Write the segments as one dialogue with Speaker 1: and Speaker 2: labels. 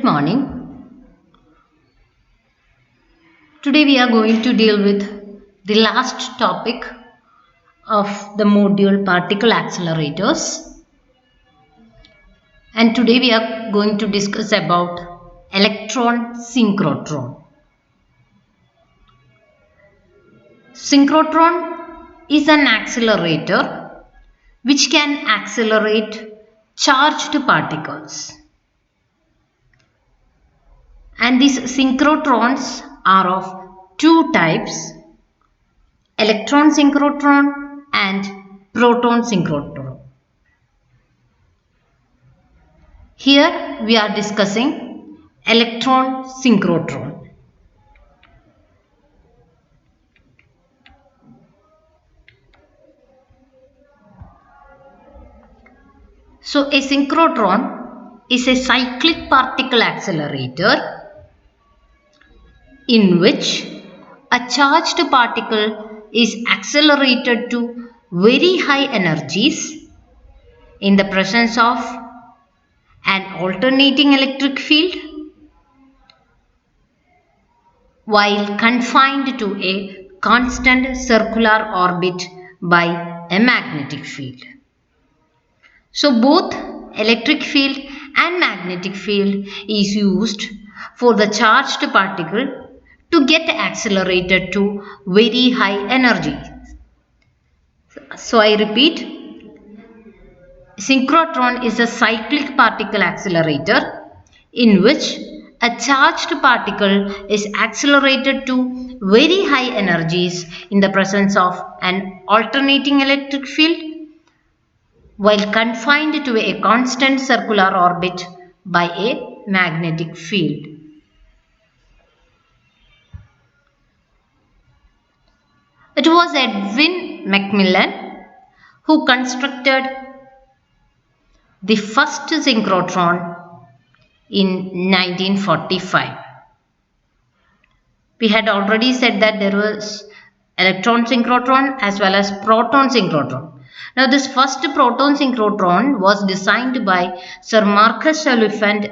Speaker 1: morning. Today we are going to deal with the last topic of the module particle accelerators. And today we are going to discuss about electron synchrotron. Synchrotron is an accelerator which can accelerate charged particles. And these synchrotrons are of two types, electron synchrotron and proton synchrotron. Here we are discussing electron synchrotron. So a synchrotron is a cyclic particle accelerator in which a charged particle is accelerated to very high energies in the presence of an alternating electric field while confined to a constant circular orbit by a magnetic field. So both electric field and magnetic field is used for the charged particle to get accelerated to very high energy. So I repeat, synchrotron is a cyclic particle accelerator in which a charged particle is accelerated to very high energies in the presence of an alternating electric field while confined to a constant circular orbit by a magnetic field. It was Edwin McMillan who constructed the first synchrotron in 1945. We had already said that there was electron synchrotron as well as proton synchrotron. Now this first proton synchrotron was designed by Sir Marcus Oliphant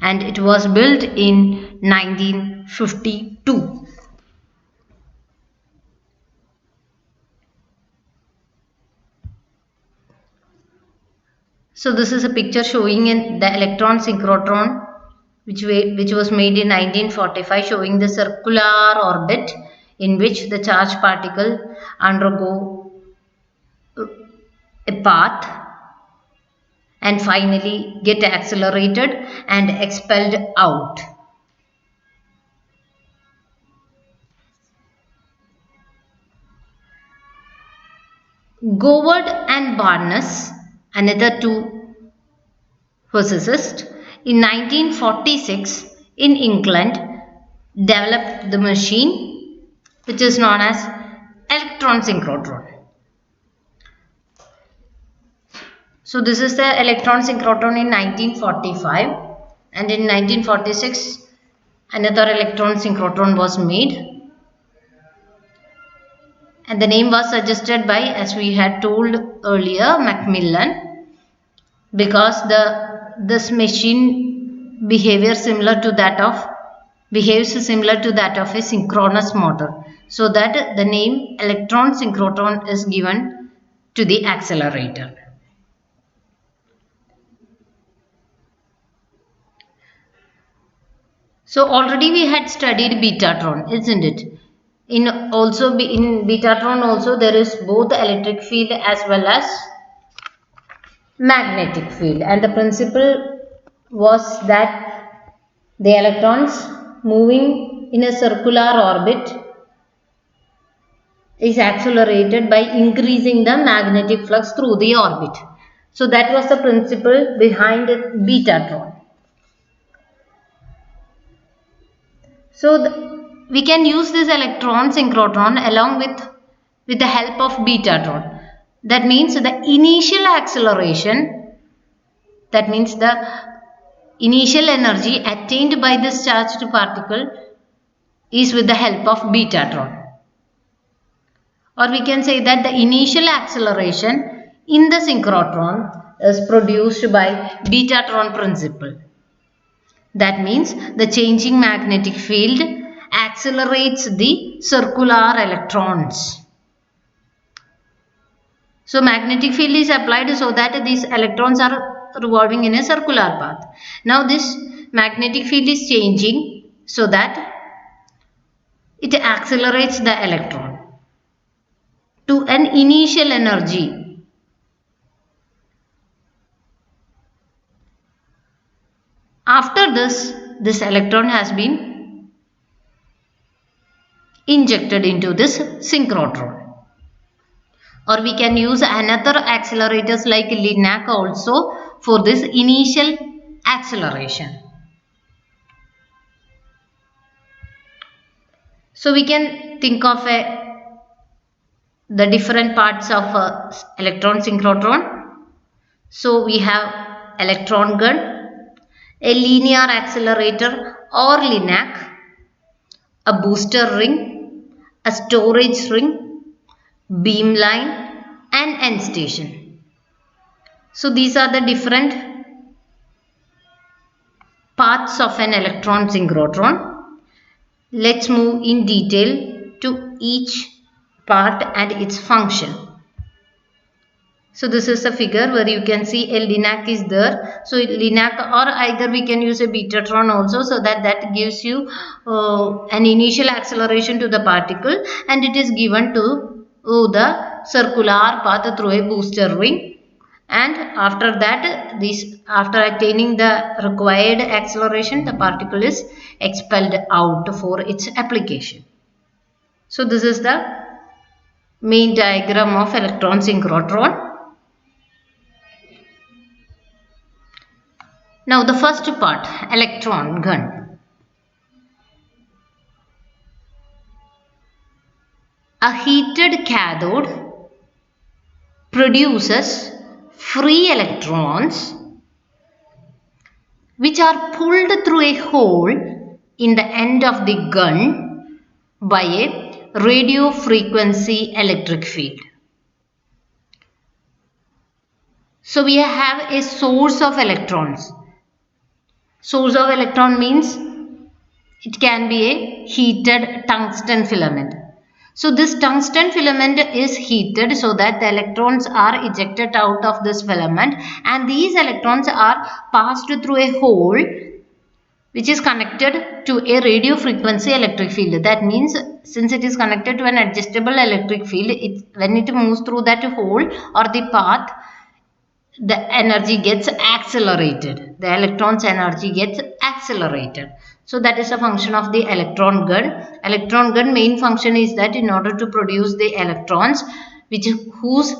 Speaker 1: and it was built in 1952. So this is a picture showing in the electron synchrotron which was made in 1945, showing the circular orbit in which the charged particle undergo a path and finally get accelerated and expelled out. Goward and Barnes, another two physicists, in 1946 in England developed the machine which is known as electron synchrotron. So this is the electron synchrotron in 1945 and in 1946 another electron synchrotron was made. And the name was suggested by, as we had told earlier, Macmillan, because this machine behaves similar to that of a synchronous motor. So that the name electron synchrotron is given to the accelerator. So already we had studied betatron, isn't it? In betatron also there is both electric field as well as magnetic field, and the principle was that the electrons moving in a circular orbit is accelerated by increasing the magnetic flux through the orbit. So that was the principle behind betatron. So we can use this electron synchrotron along with the help of betatron. That means the initial acceleration, that means the initial energy attained by this charged particle is with the help of betatron. Or we can say that the initial acceleration in the synchrotron is produced by betatron principle. That means the changing magnetic field accelerates the circular electrons. So magnetic field is applied so that these electrons are revolving in a circular path. Now this magnetic field is changing so that it accelerates the electron to an initial energy. After this electron has been injected into this synchrotron. Or we can use another accelerators like LINAC also for this initial acceleration. So we can think of the different parts of electron synchrotron. So we have electron gun, a linear accelerator or LINAC, a booster ring, a storage ring, beamline and end station. So these are the different parts of an electron synchrotron. Let's move in detail to each part and its function. So this is a figure where you can see a LINAC is there. So LINAC, or either we can use a betatron also, so that gives you an initial acceleration to the particle, and it is given to the circular path through a booster ring. And after that, after attaining the required acceleration, the particle is expelled out for its application. So this is the main diagram of electron synchrotron. Now the first part, electron gun. A heated cathode produces free electrons which are pulled through a hole in the end of the gun by a radio frequency electric field. So we have a source of electrons. Source of electron means it can be a heated tungsten filament. So this tungsten filament is heated so that the electrons are ejected out of this filament, and these electrons are passed through a hole which is connected to a radio frequency electric field. That means since it is connected to an adjustable electric field, when it moves through that hole or the path, the energy gets accelerated. The electron's energy gets accelerated. So that is a function of the electron gun. Electron gun main function is that in order to produce the electrons whose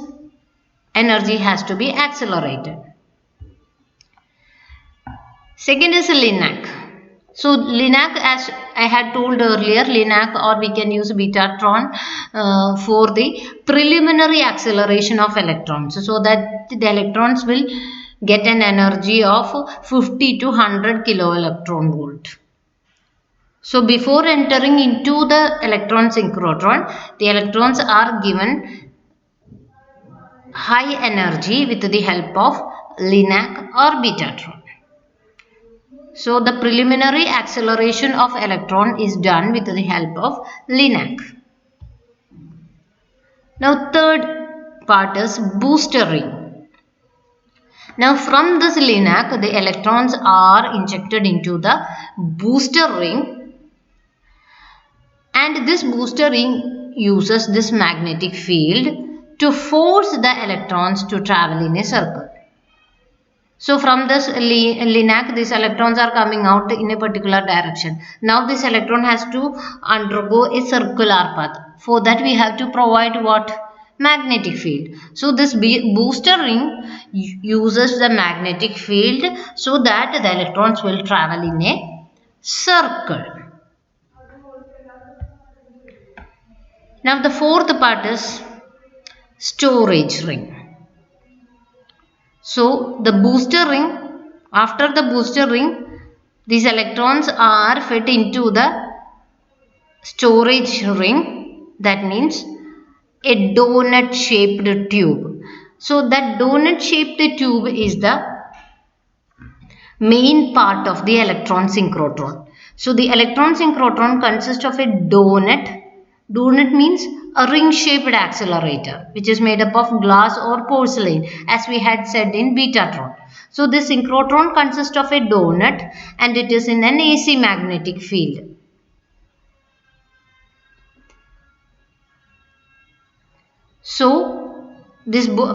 Speaker 1: energy has to be accelerated. Second is LINAC. So LINAC, as I had told earlier, LINAC, or we can use betatron for the preliminary acceleration of electrons, so that the electrons will get an energy of 50 to 100 kilo electron volt. So before entering into the electron synchrotron, the electrons are given high energy with the help of LINAC or betatron. So the preliminary acceleration of electron is done with the help of LINAC. Now third part is booster ring. Now from this LINAC, the electrons are injected into the booster ring, and this booster ring uses this magnetic field to force the electrons to travel in a circle. So from this LINAC, these electrons are coming out in a particular direction. Now this electron has to undergo a circular path. For that we have to provide what? Magnetic field. So this booster ring uses the magnetic field so that the electrons will travel in a circle. Now the fourth part is storage ring. So the booster ring, after the booster ring, these electrons are fed into the storage ring. That means a donut shaped tube. So that donut shaped tube is the main part of the electron synchrotron. So the electron synchrotron consists of a donut. Donut means a ring-shaped accelerator which is made up of glass or porcelain, as we had said in Betatron. So this synchrotron consists of a donut and it is in an AC magnetic field. So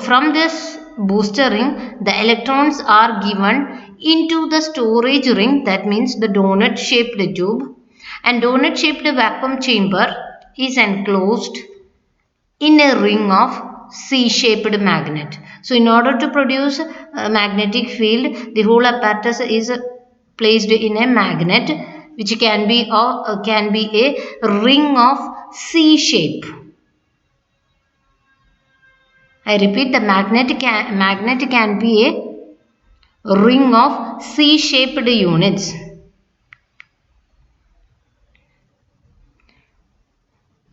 Speaker 1: from this booster ring, the electrons are given into the storage ring, that means the donut shaped tube, and donut shaped vacuum chamber is enclosed in a ring of C-shaped magnet. So in order to produce a magnetic field, the whole apparatus is placed in a magnet which can be a ring of C shape. I repeat, the magnet can be a ring of C-shaped units.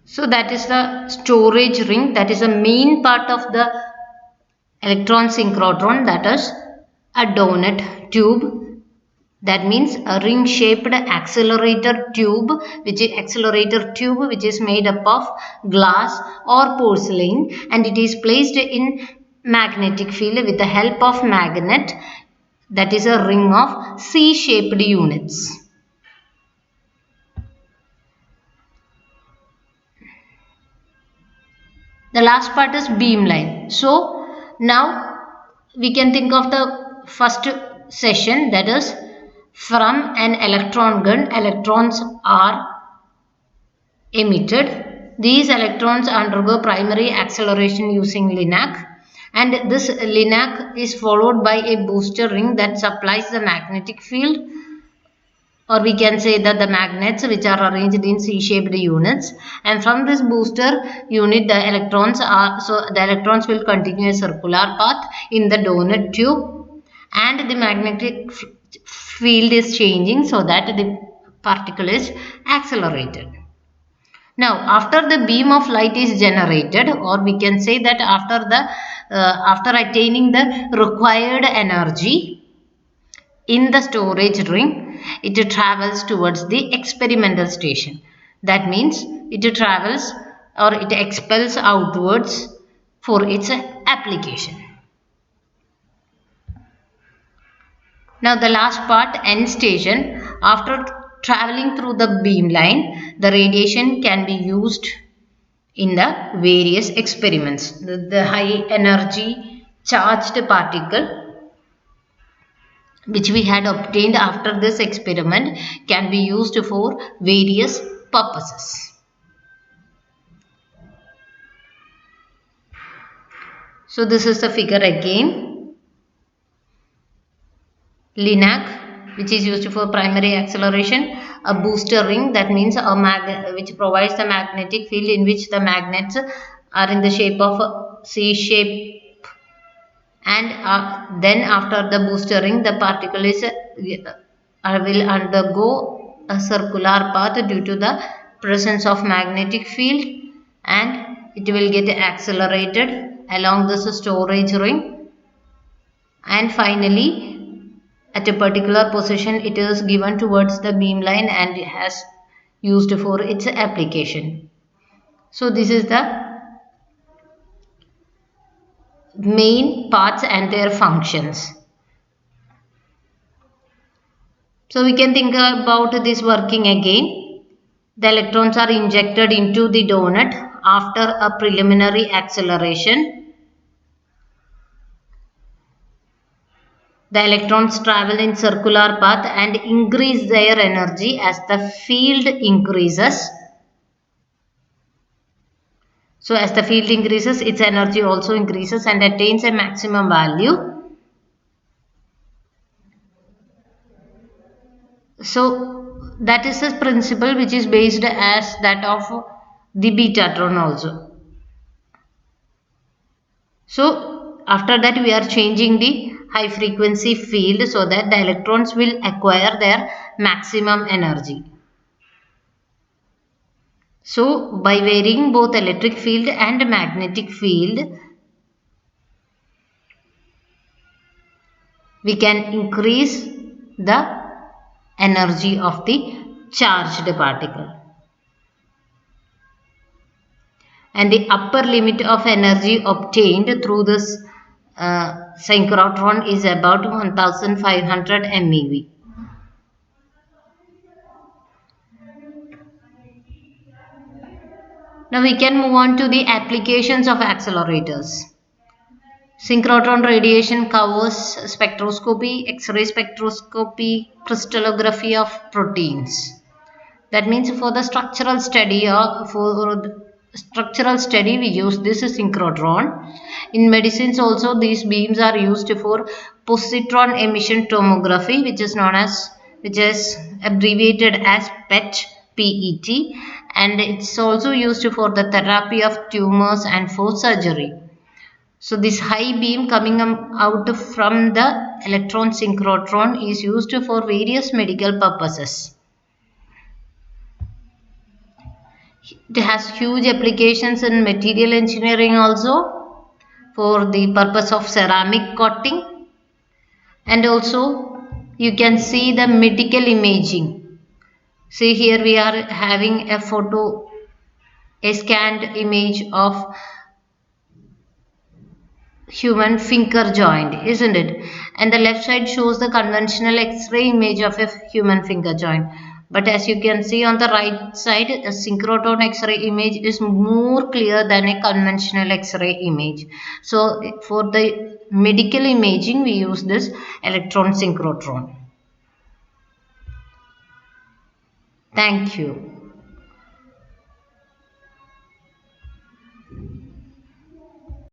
Speaker 1: So that is the storage ring, that is the main part of the electron synchrotron, that is a donut tube. That means a ring shaped accelerator tube which is made up of glass or porcelain, and it is placed in magnetic field with the help of magnet, that is a ring of C-shaped units. The last part is beamline. So now we can think of the first session, that is from an electron gun, electrons are emitted. These electrons undergo primary acceleration using LINAC, and this LINAC is followed by a booster ring that supplies the magnetic field, or we can say that the magnets which are arranged in C-shaped units, and from this booster unit the electrons will continue a circular path in the donut tube, and the magnetic field is changing so that the particle is accelerated. Now after the beam of light is generated, or we can say that after attaining the required energy in the storage ring, it travels towards the experimental station. That means it travels or it expels outwards for its application. Now the last part, end station. After traveling through the beamline, the radiation can be used in the various experiments. The high energy charged particle which we had obtained after this experiment can be used for various purposes. So this is the figure again. LINAC, which is used for primary acceleration, a booster ring, that means which provides the magnetic field in which the magnets are in the shape of C shape, and then after the booster ring the particle will undergo a circular path due to the presence of magnetic field, and it will get accelerated along this storage ring, and finally at a particular position it is given towards the beamline and it has used for its application. So this is the main parts and their functions. So we can think about this working again. The electrons are injected into the donut after a preliminary acceleration. The electrons travel in circular path and increase their energy as the field increases. So as the field increases, its energy also increases and attains a maximum value. So that is a principle which is based as that of the Betatron also. So after that we are changing the high frequency field so that the electrons will acquire their maximum energy. So by varying both electric field and magnetic field, we can increase the energy of the charged particle. And the upper limit of energy obtained through this synchrotron is about 1500 MeV. Now we can move on to the applications of accelerators. Synchrotron radiation covers spectroscopy, X-ray spectroscopy, crystallography of proteins. That means for the structural study we use this synchrotron. In medicines also these beams are used for positron emission tomography, which is abbreviated as PET, and it's also used for the therapy of tumors and for surgery. So this high beam coming out from the electron synchrotron is used for various medical purposes. It has huge applications in material engineering also, for the purpose of ceramic coating, and also you can see the medical imaging. See, here we are having a scanned image of human finger joint, isn't it? And the left side shows the conventional X-ray image of a human finger joint. But as you can see on the right side, a synchrotron X-ray image is more clear than a conventional X-ray image. So for the medical imaging, we use this electron synchrotron. Thank you.